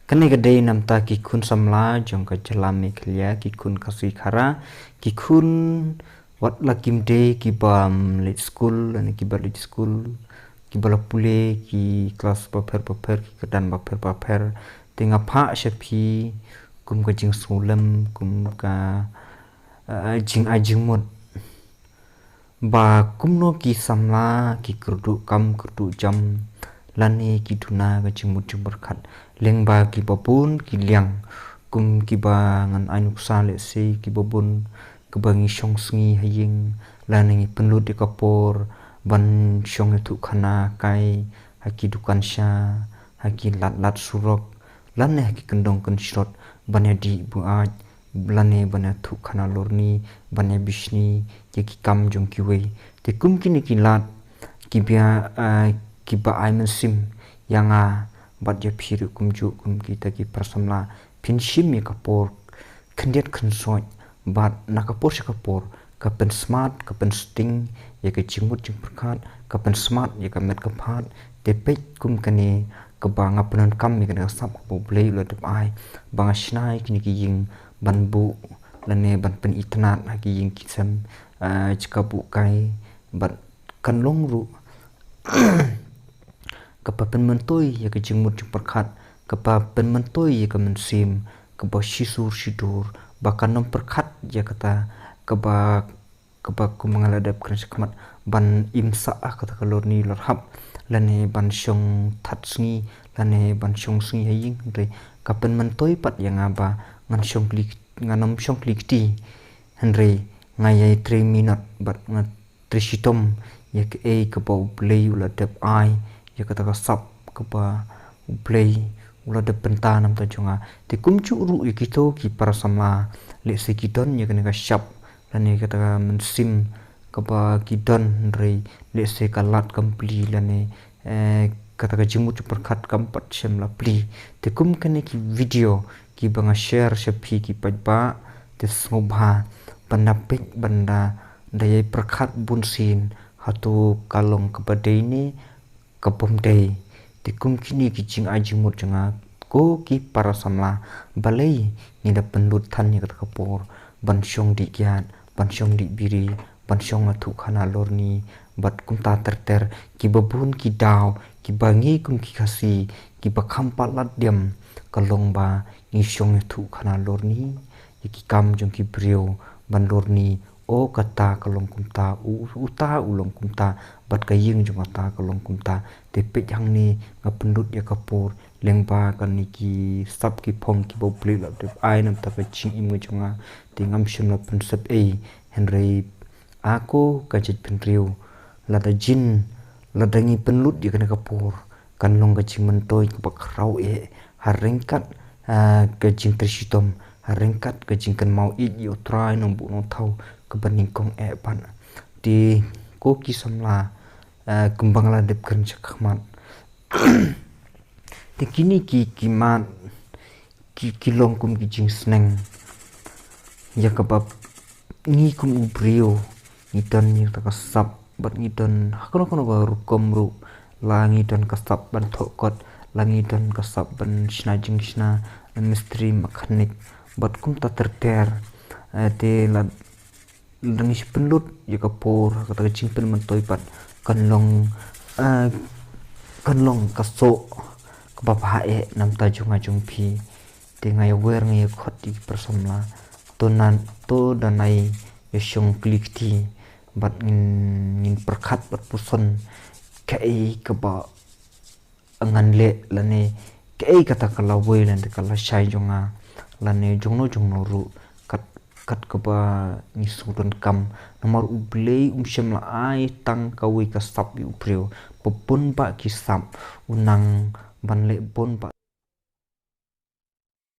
Kani gadai namta ki kun samla jong ka jalam mekhlia ki kun kasi khara ki kun wat lakim de ki bam late school ani ki balik school ki bala pule ki kelas paper ki kedan paper tenga pha shapi kum ka jing sulam kum ka jing ajing mot ba kumno ki samla ki kurdu kam kurdu jam lani ki duna ka jimut berkat lengba ki babun ki liang kum ki ba ngan ainuk sale se ki babun ke bangi shong sngi haying lani penlut di kapor ban shong itu khana kai haki dukan sha haki lat surok lani haki kendong ken shot banya di buat lani banya tu khana lorni banya bishni ki kam jong ki we te kum kini ki lat ki bia ki ba aimen sim yang bat je phiru kumju kum kita ki prasamla pinshim ya kapor kendiat kensoi bat nakapor shakapor kapen smart kapen sting ya ke cimut jing perkat kapen smart ya ka met kaphat tepet kum kane ka banga penan kam ya ka sap ko blei lo dep ai banga shnai kini ki ying banbu lane ban pen itnat ha ki ying kisam chikabu kai bat kan long ru kapa pen mentoi ya ke jingmut jing perkat kapa pen mentoi ya ke mensim kapa shisur shidur bahkan nom perkat ya kata kapa ku mengaladap kena sekmat ban imsa kata kalor ni lorhab lane ban shong tatsngi lane ban shong sngi haying re kapen mentoi pat yang aba ngan shong klik nganom shong klik ti henry ngayai 3 minute bat ngat trishitom ya ke kapa play ula dep ai ya kata kasap kepa play ula de penta nam ta junga te kumcu ru ikito ki para sama le se kidon ya kena ka shap lani kata mensim kepa kidon re le se kalat kompli lani kata ka jimu perkat kampat sem la pli te kum kene ki video ki banga share shapi ki pajba te smobha panapik banda daya perkat bunsin hatu kalong kepada ini kapom day tikum kini kicing ajimut janga ko ki para samla balai ni da pendutan ni kata kapor bansyong di kiat bansyong di biri bansyong atu khana lorni bat kum ta terter ki babun ki daw ki bangi kum ki kasi ki bakham palat diam kalong ba ni syong atu khana lorni ki kam jong ki brio ban lorni o kata kalong kumta uta ulong kumta bat kaying jong kata kalong kumta tepet yang ni ngapendut ya kapur lengba kan niki sab ki pom ki bo bli la de ai nam ta ching im jonga tingam shim la pensep henry aku kajit penriu la da jin la dangi penlut ya kana kapur kan long kaching mentoi ki bakrau harengkat kajing trishitom harengkat kajing kan mau yo try nong bu no thau kebaning kong pan di koki samla kembang la dep kan chakmat te kini ki kimat ki long kum ki jing sneng ya kabab ngi kum ubrio ngitan ni ta kasap bat ngitan hakono ba rukom ru la ngitan kasap ban thokot la ngitan kasap ban snajing sna mistri mekanik bat kum ta terter te la dengis penlut ya kapur kata kecing pen mentoi pat kanlong kaso kebapa nam tajung ajung pi tengai wer ngai khot di persamla tonan to danai yeshong klikti bat ngin perkat bat puson kai keba angan le lane kai kata kala we lan kala shai jonga lane jongno ru kat keba ni sudon kam nomor ublei shem la ai tang kawi ka sap yu preo popun ba ki sap unang ban le bon ba